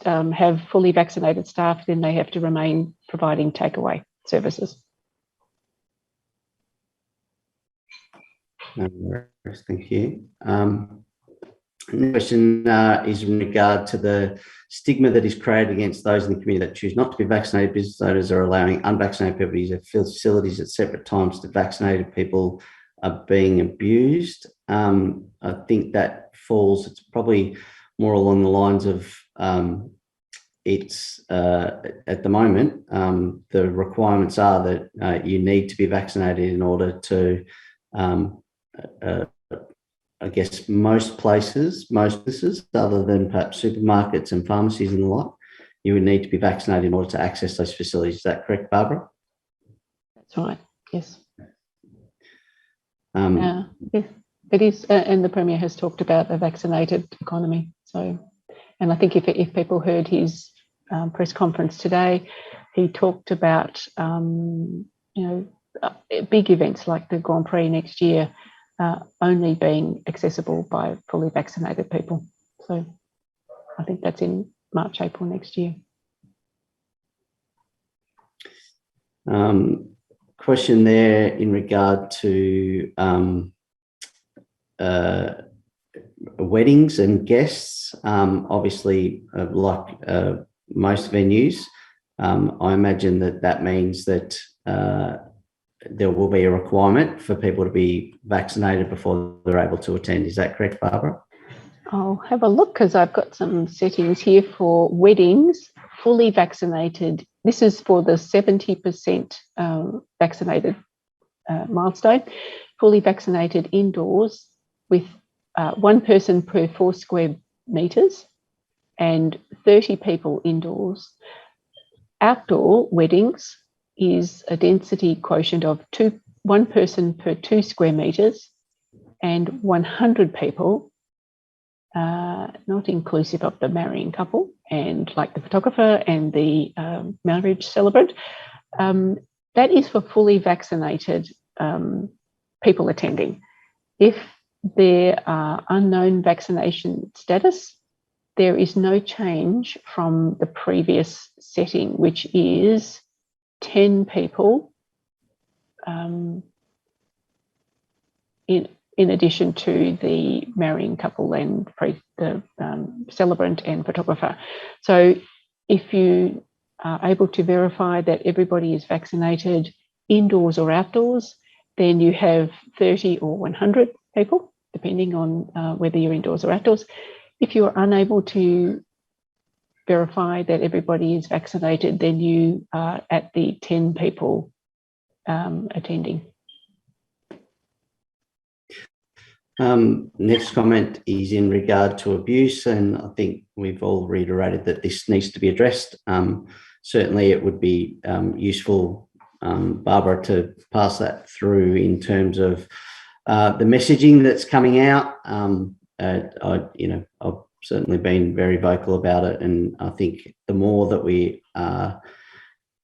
have fully vaccinated staff, then they have to remain providing takeaway services. No worries, thank you. The question is in regard to the stigma that is created against those in the community that choose not to be vaccinated. Business owners are allowing unvaccinated people to use their facilities at separate times to vaccinated people are being abused. I think that falls, it's probably more along the lines of it's at the moment, the requirements are that you need to be vaccinated in order to I guess most places, most businesses, other than perhaps supermarkets and pharmacies and the like, you would need to be vaccinated in order to access those facilities. Is that correct, Barbara? That's right. Yes. Yes, it is, and the Premier has talked about a vaccinated economy. So, and I think if people heard his press conference today, he talked about big events like the Grand Prix next year only being accessible by fully vaccinated people. So, I think that's in March, April next year. Question there in regard to weddings and guests. Obviously, like most venues, I imagine that means that there will be a requirement for people to be vaccinated before they're able to attend. Is that correct, Barbara? I'll have a look because I've got some settings here for weddings, fully vaccinated. This is for the 70% vaccinated milestone, fully vaccinated indoors with 1 person per 4 square metres and 30 people indoors. Outdoor weddings is a density quotient of 1 person per 2 square metres and 100 people, not inclusive of the marrying couple and like the photographer and the marriage celebrant. That is for fully vaccinated people attending. If there are unknown vaccination status, there is no change from the previous setting, which is 10 people in addition to the marrying couple and the celebrant and photographer. So if you are able to verify that everybody is vaccinated indoors or outdoors, then you have 30 or 100 people, depending on whether you're indoors or outdoors. If you're unable to verify that everybody is vaccinated, then you are at the 10 people attending. Next comment is in regard to abuse, and I think we've all reiterated that this needs to be addressed. Certainly it would be useful, Barbara, to pass that through in terms of the messaging that's coming out. I've certainly been very vocal about it, and I think the more that we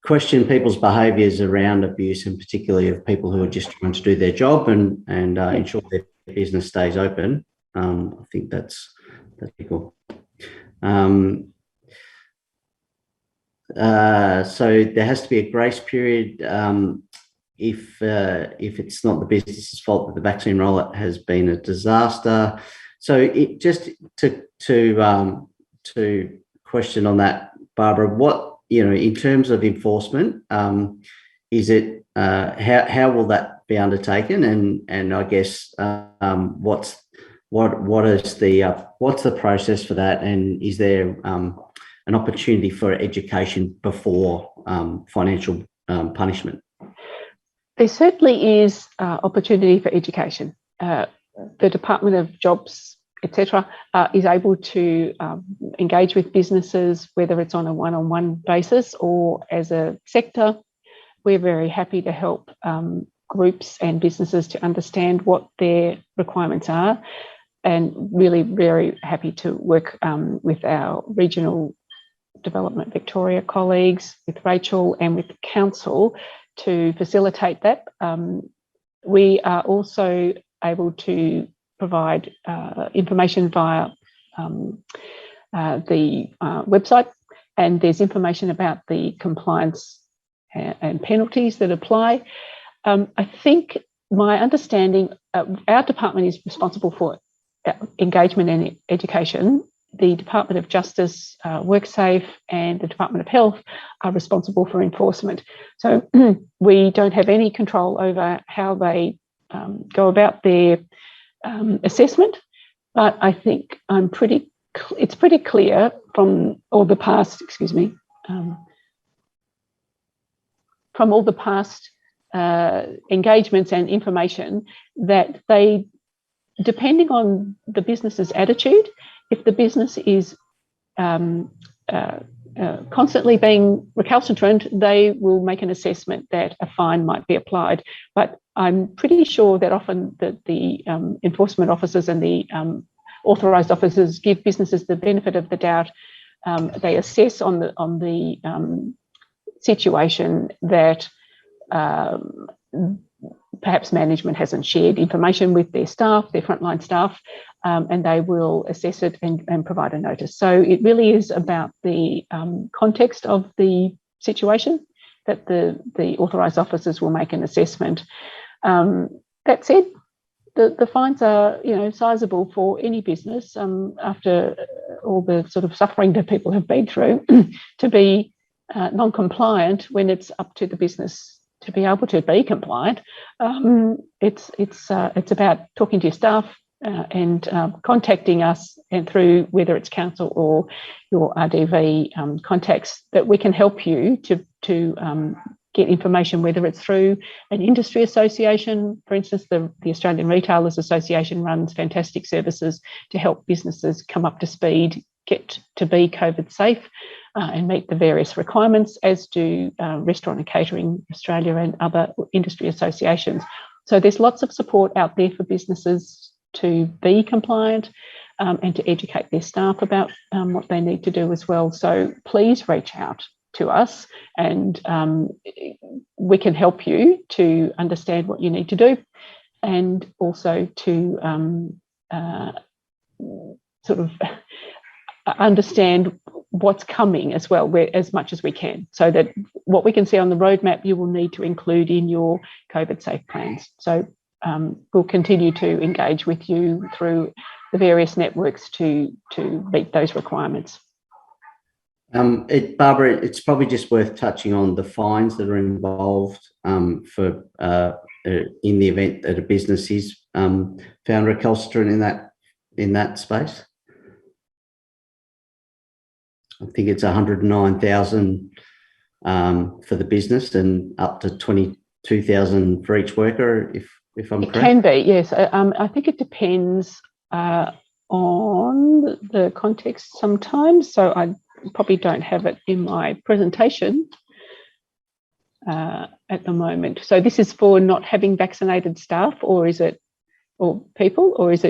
question people's behaviours around abuse, and particularly of people who are just trying to do their job and ensure their business stays open, I think that's cool. So there has to be a grace period if it's not the business's fault that the vaccine rollout has been a disaster. So it just to question on that, Barbara, what, in terms of enforcement, is it how will that be undertaken, and I guess what's the process for that, and is there an opportunity for education before financial punishment? There certainly is opportunity for education. The Department of Jobs, etc., is able to engage with businesses, whether it's on a one-on-one basis or as a sector. We're very happy to help groups and businesses to understand what their requirements are, and really very happy to work with our regional Development Victoria colleagues, with Rachel and with the council to facilitate that. We are also able to provide information via the website, and there's information about the compliance and penalties that apply. I think my understanding, our department is responsible for engagement and education. The Department of Justice, WorkSafe, and the Department of Health are responsible for enforcement. So we don't have any control over how they go about their assessment, but I think it's pretty clear from all the past, from all the past engagements and information, that they, depending on the business's attitude, if the business is constantly being recalcitrant, they will make an assessment that a fine might be applied. But I'm pretty sure that often that the enforcement officers and the authorised officers give businesses the benefit of the doubt. They assess on the situation that perhaps management hasn't shared information with their staff, their frontline staff, and they will assess it and provide a notice. So it really is about the context of the situation that the authorised officers will make an assessment. That said, the fines are, sizable for any business after all the sort of suffering that people have been through to be non-compliant when it's up to the business to be able to be compliant. It's about talking to your staff and contacting us, and through whether it's council or your RDV contacts, that we can help you to get information, whether it's through an industry association. For instance, the Australian Retailers Association runs fantastic services to help businesses come up to speed, get to be COVID safe, and meet the various requirements, as do Restaurant and Catering Australia and other industry associations. So there's lots of support out there for businesses to be compliant and to educate their staff about what they need to do as well. So please reach out to us, and we can help you to understand what you need to do, and also to sort of understand what's coming as well, as much as we can, so that what we can see on the roadmap you will need to include in your COVID safe plans. So we'll continue to engage with you through the various networks to meet those requirements. Barbara, it's probably just worth touching on the fines that are involved for in the event that a business is found recalcitrant in that space. I think it's 109,000 for the business and up to 22,000 for each worker, if I'm correct. It can be, yes. I think it depends on the context sometimes. So I probably don't have it in my presentation at the moment. So this is for not having vaccinated staff, or is it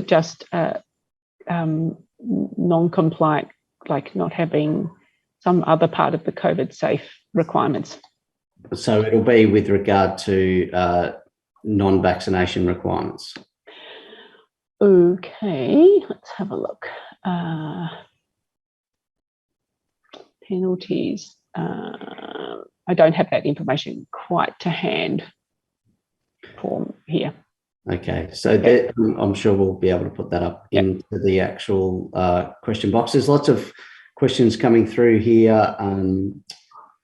just non-compliant, like not having some other part of the COVID safe requirements? So it'll be with regard to non-vaccination requirements. Okay, let's have a look. Penalties. I don't have that information quite to hand for here. Okay, so I'm sure we'll be able to put that up into the actual question box. There's lots of questions coming through here, and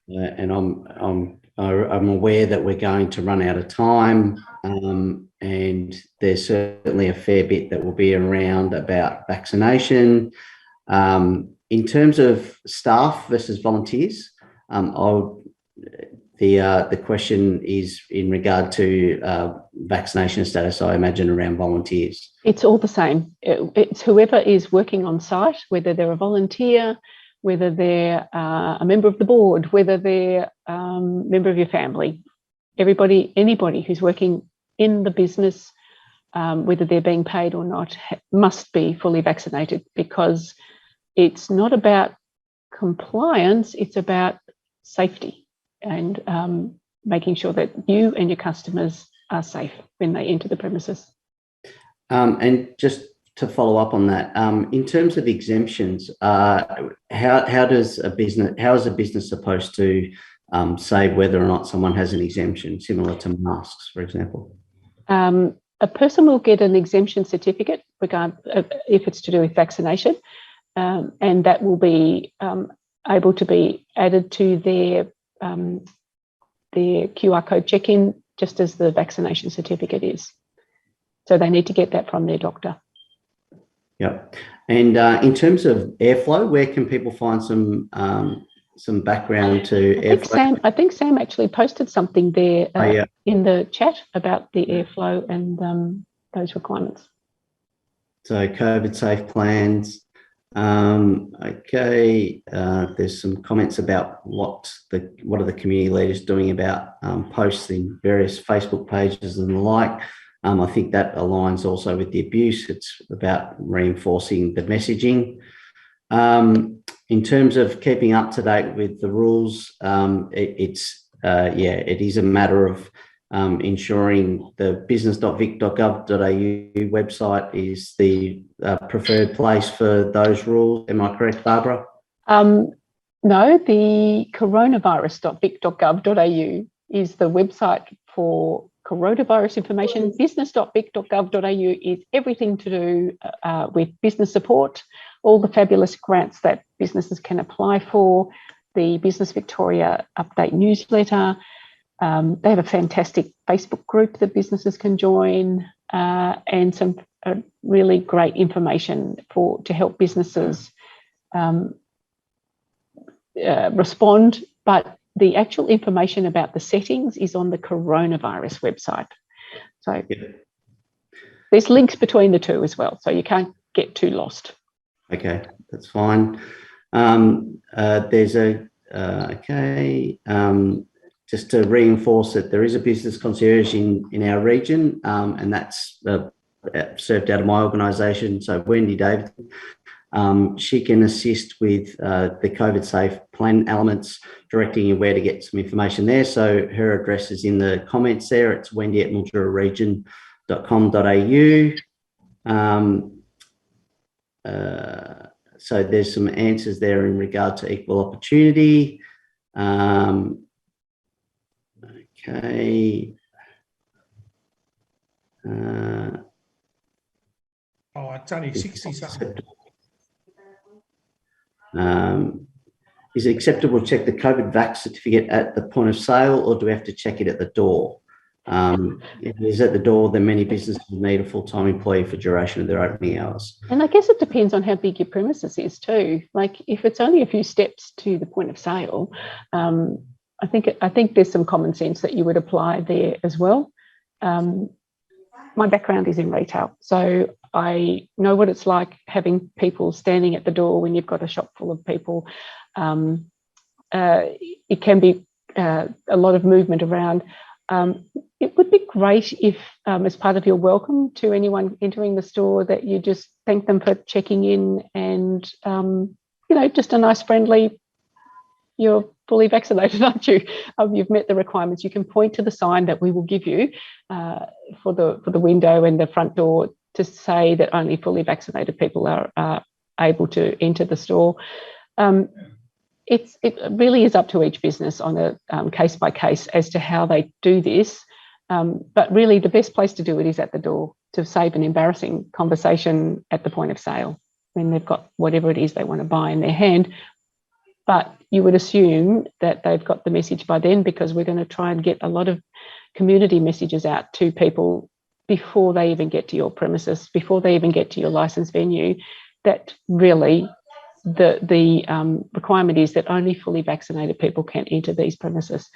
I'm aware that we're going to run out of time, and there's certainly a fair bit that will be around about vaccination. In terms of staff versus volunteers, the question is in regard to vaccination status, I imagine, around volunteers. It's all the same. It's whoever is working on site, whether they're a volunteer, whether they're a member of the board, whether they're a member of your family. Anybody who's working in the business, whether they're being paid or not, must be fully vaccinated, because it's not about compliance, it's about safety and making sure that you and your customers are safe when they enter the premises. And just to follow up on that, in terms of exemptions, how is a business supposed to say whether or not someone has an exemption, similar to masks, for example? A person will get an exemption certificate, if it's to do with vaccination, and that will be able to be added to their QR code check-in, just as the vaccination certificate is. So they need to get that from their doctor. Yep. And in terms of airflow, where can people find some background to airflow? I think Sam actually posted something there in the chat about the airflow and those requirements. So COVID safe plans. Okay, there's some comments about what are the community leaders doing about posts in various Facebook pages and the like. I think that aligns also with the abuse. It's about reinforcing the messaging. In terms of keeping up to date with the rules, it is a matter of ensuring the business.vic.gov.au website is the preferred place for those rules. Am I correct, Barbara? No, the coronavirus.vic.gov.au is the website for coronavirus information. Business.vic.gov.au is everything to do with business support, all the fabulous grants that businesses can apply for, the Business Victoria update newsletter. They have a fantastic Facebook group that businesses can join, and some really great information to help businesses respond. But the actual information about the settings is on the coronavirus website. So there's links between the two as well, so you can't get too lost. Okay, that's fine. Just to reinforce that there is a business concierge in our region, and that's served out of my organisation. So Wendy Davidson, she can assist with the COVID safe plan elements, directing you where to get some information there. So her address is in the comments there. It's wendy@milduraregion.com.au. So there's some answers there in regard to equal opportunity. Okay. It's only 60 something. Is it acceptable to check the COVID vax certificate at the point of sale, or do we have to check it at the door? If it is at the door, then many businesses need a full-time employee for duration of their opening hours. And I guess it depends on how big your premises is too. Like if it's only a few steps to the point of sale, I think there's some common sense that you would apply there as well. My background is in retail, so I know what it's like having people standing at the door when you've got a shop full of people. It can be a lot of movement around. It would be great if, as part of your welcome to anyone entering the store, that you just thank them for checking in and, just a nice friendly, you're fully vaccinated, aren't you? You've met the requirements. You can point to the sign that we will give you for the window and the front door to say that only fully vaccinated people are able to enter the store. It really is up to each business on a case by case as to how they do this. But really the best place to do it is at the door, to save an embarrassing conversation at the point of sale when they've got whatever it is they want to buy in their hand. But you would assume that they've got the message by then, because we're going to try and get a lot of community messages out to people before they even get to your premises, before they even get to your licensed venue, that really the requirement is that only fully vaccinated people can enter these premises.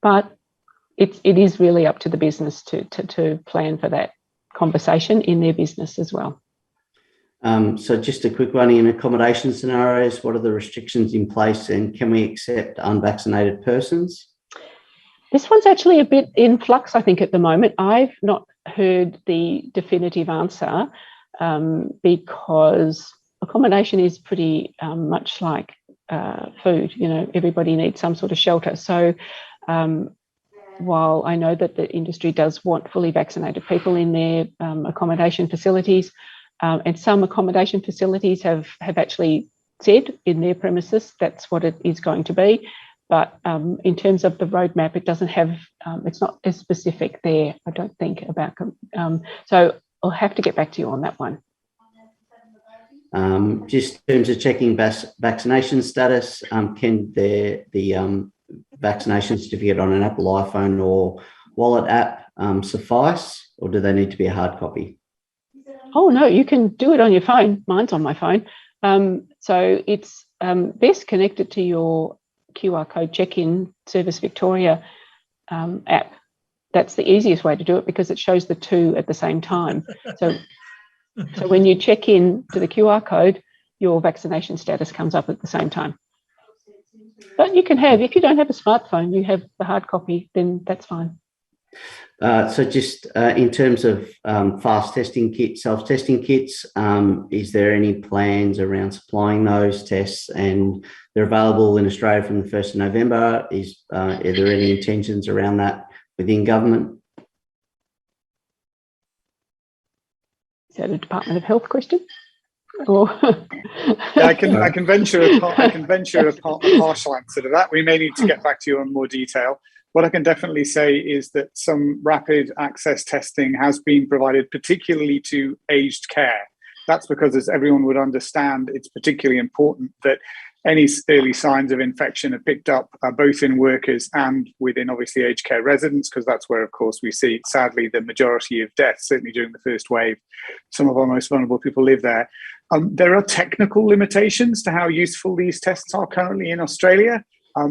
But it is really up to the business to plan for that conversation in their business as well. So just a quick one, in accommodation scenarios, what are the restrictions in place, and can we accept unvaccinated persons? This one's actually a bit in flux, I think, at the moment. I've not heard the definitive answer because accommodation is pretty much like food. Everybody needs some sort of shelter. So while I know that the industry does want fully vaccinated people in their accommodation facilities, and some accommodation facilities have actually said in their premises that's what it is going to be. But in terms of the roadmap, it doesn't have, it's not as specific there, I don't think, about. So I'll have to get back to you on that one. Just in terms of checking vaccination status, can the vaccination certificate on an Apple iPhone or wallet app suffice, or do they need to be a hard copy? Oh, no, you can do it on your phone. Mine's on my phone. So it's best connected to your QR code check-in Service Victoria app. That's the easiest way to do it because it shows the two at the same time. So when you check in to the QR code, your vaccination status comes up at the same time. But you can have, if you don't have a smartphone, you have the hard copy, then that's fine. So just in terms of fast testing kits, self-testing kits, is there any plans around supplying those tests? And they're available in Australia from the 1st of November. Are there any intentions around that within government? Is that a Department of Health question? Or Yeah, I can venture a partial answer to that. We may need to get back to you on more detail. What I can definitely say is that some rapid access testing has been provided, particularly to aged care. That's because, as everyone would understand, it's particularly important that any early signs of infection are picked up both in workers and within, obviously, aged care residents, because that's where, of course, we see, sadly, the majority of deaths, certainly during the first wave. Some of our most vulnerable people live there. There are technical limitations to how useful these tests are currently in Australia.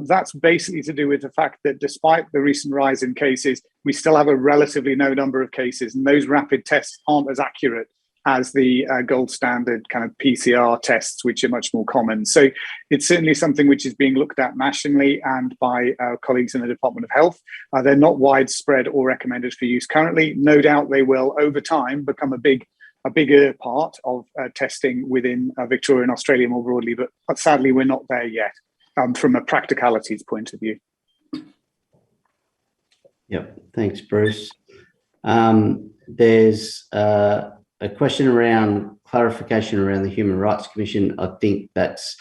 That's basically to do with the fact that despite the recent rise in cases, we still have a relatively low number of cases, and those rapid tests aren't as accurate as the gold standard kind of PCR tests, which are much more common. So it's certainly something which is being looked at nationally and by our colleagues in the Department of Health. They're not widespread or recommended for use currently. No doubt they will, over time, become a bigger part of testing within Victoria and Australia more broadly, but sadly, we're not there yet. From a practicalities point of view. Yep, thanks, Bruce. There's a question around clarification around the Human Rights Commission. I think that's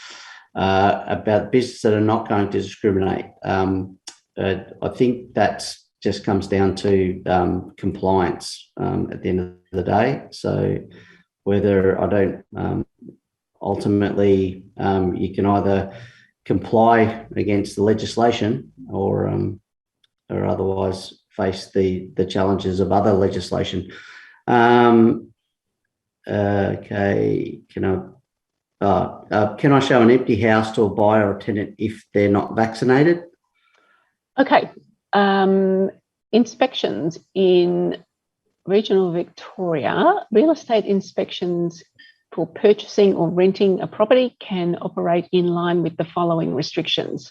about businesses that are not going to discriminate. I think that just comes down to compliance at the end of the day. So whether ultimately you can either comply against the legislation or otherwise face the challenges of other legislation. Okay, can I show an empty house to a buyer or tenant if they're not vaccinated? Okay, inspections in regional Victoria, real estate inspections for purchasing or renting a property can operate in line with the following restrictions.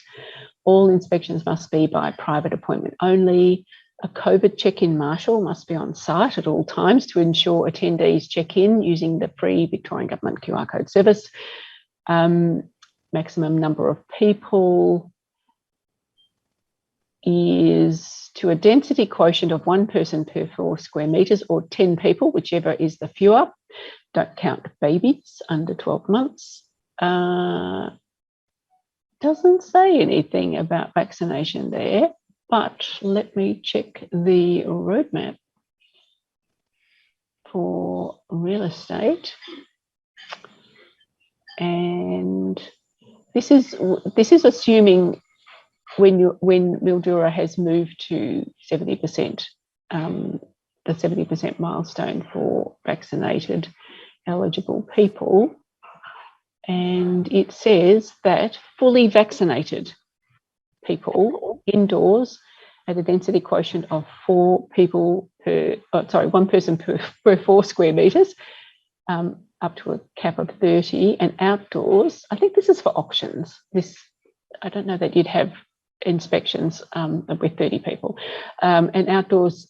All inspections must be by private appointment only. A COVID check-in marshal must be on site at all times to ensure attendees check in using the free Victorian Government QR code service. Maximum number of people is to a density quotient of 1 person per 4 square metres or 10 people, whichever is the fewer. Don't count babies under 12 months. Doesn't say anything about vaccination there, but let me check the roadmap for real estate. And this is assuming when Mildura has moved to 70%, the 70% milestone for vaccinated eligible people. And it says that fully vaccinated people indoors at a density quotient of 1 person per 4 square metres, up to a cap of 30, and outdoors, I think this is for auctions. I don't know that you'd have inspections with 30 people, and outdoors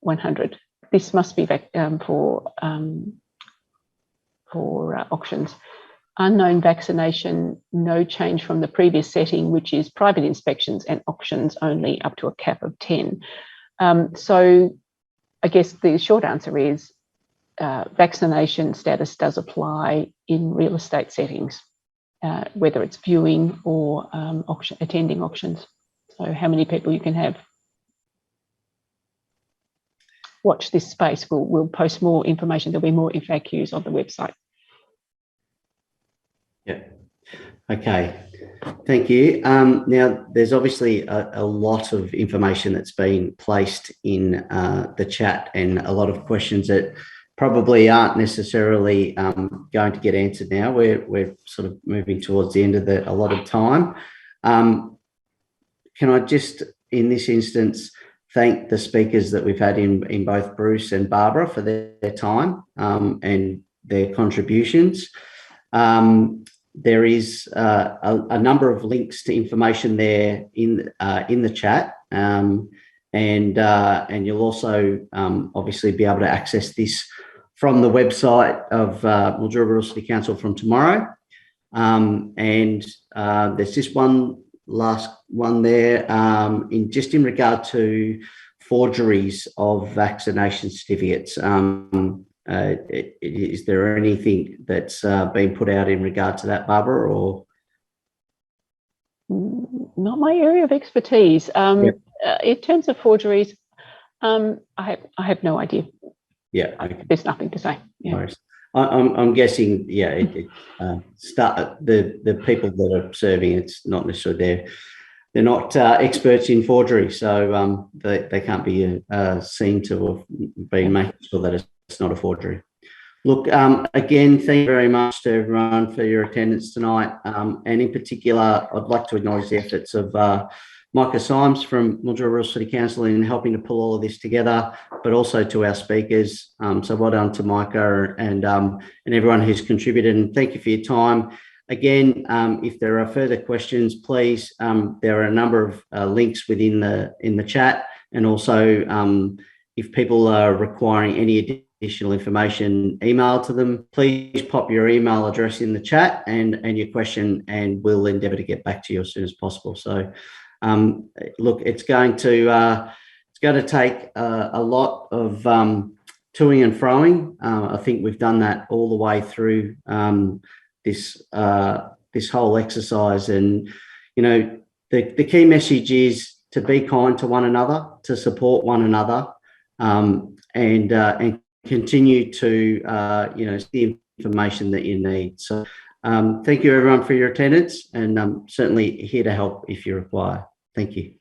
100. This must be for auctions. Unknown vaccination, no change from the previous setting, which is private inspections and auctions only up to a cap of 10. So I guess the short answer is vaccination status does apply in real estate settings, whether it's viewing or attending auctions. So how many people you can have. Watch this space. We'll post more information. There'll be more FAQs on the website. Yeah. Okay. Thank you. Now, there's obviously a lot of information that's been placed in the chat and a lot of questions that probably aren't necessarily going to get answered now. We're sort of moving towards the end of the allotted time. Can I just, in this instance, thank the speakers that we've had in both Bruce and Barbara for their time and their contributions. There is a number of links to information there in the chat, and you'll also obviously be able to access this from the website of Mildura Rural City Council from tomorrow. And there's just one last one there in regard to forgeries of vaccination certificates. Is there anything that's been put out in regard to that, Barbara, or? Not my area of expertise. In terms of forgeries, I have no idea. Yeah, okay. There's nothing to say. Yeah. I'm guessing, yeah, the people that are serving, it's not necessarily they're not experts in forgery, so they can't be seen to have been making sure that it's not a forgery. Look, again, thank you very much to everyone for your attendance tonight, and in particular, I'd like to acknowledge the efforts of Micah Symes from Mildura Rural City Council in helping to pull all of this together, but also to our speakers. So well done to Micah and everyone who's contributed, and thank you for your time. Again, if there are further questions, please, there are a number of links within the chat, and also if people are requiring any additional information, email to them. Please pop your email address in the chat and your question, and we'll endeavour to get back to you as soon as possible. So, look, it's going to take a lot of toing and froing. I think we've done that all the way through this whole exercise, and the key message is to be kind to one another, to support one another, and continue to the information that you need. So thank you everyone for your attendance, and certainly here to help if you require. Thank you.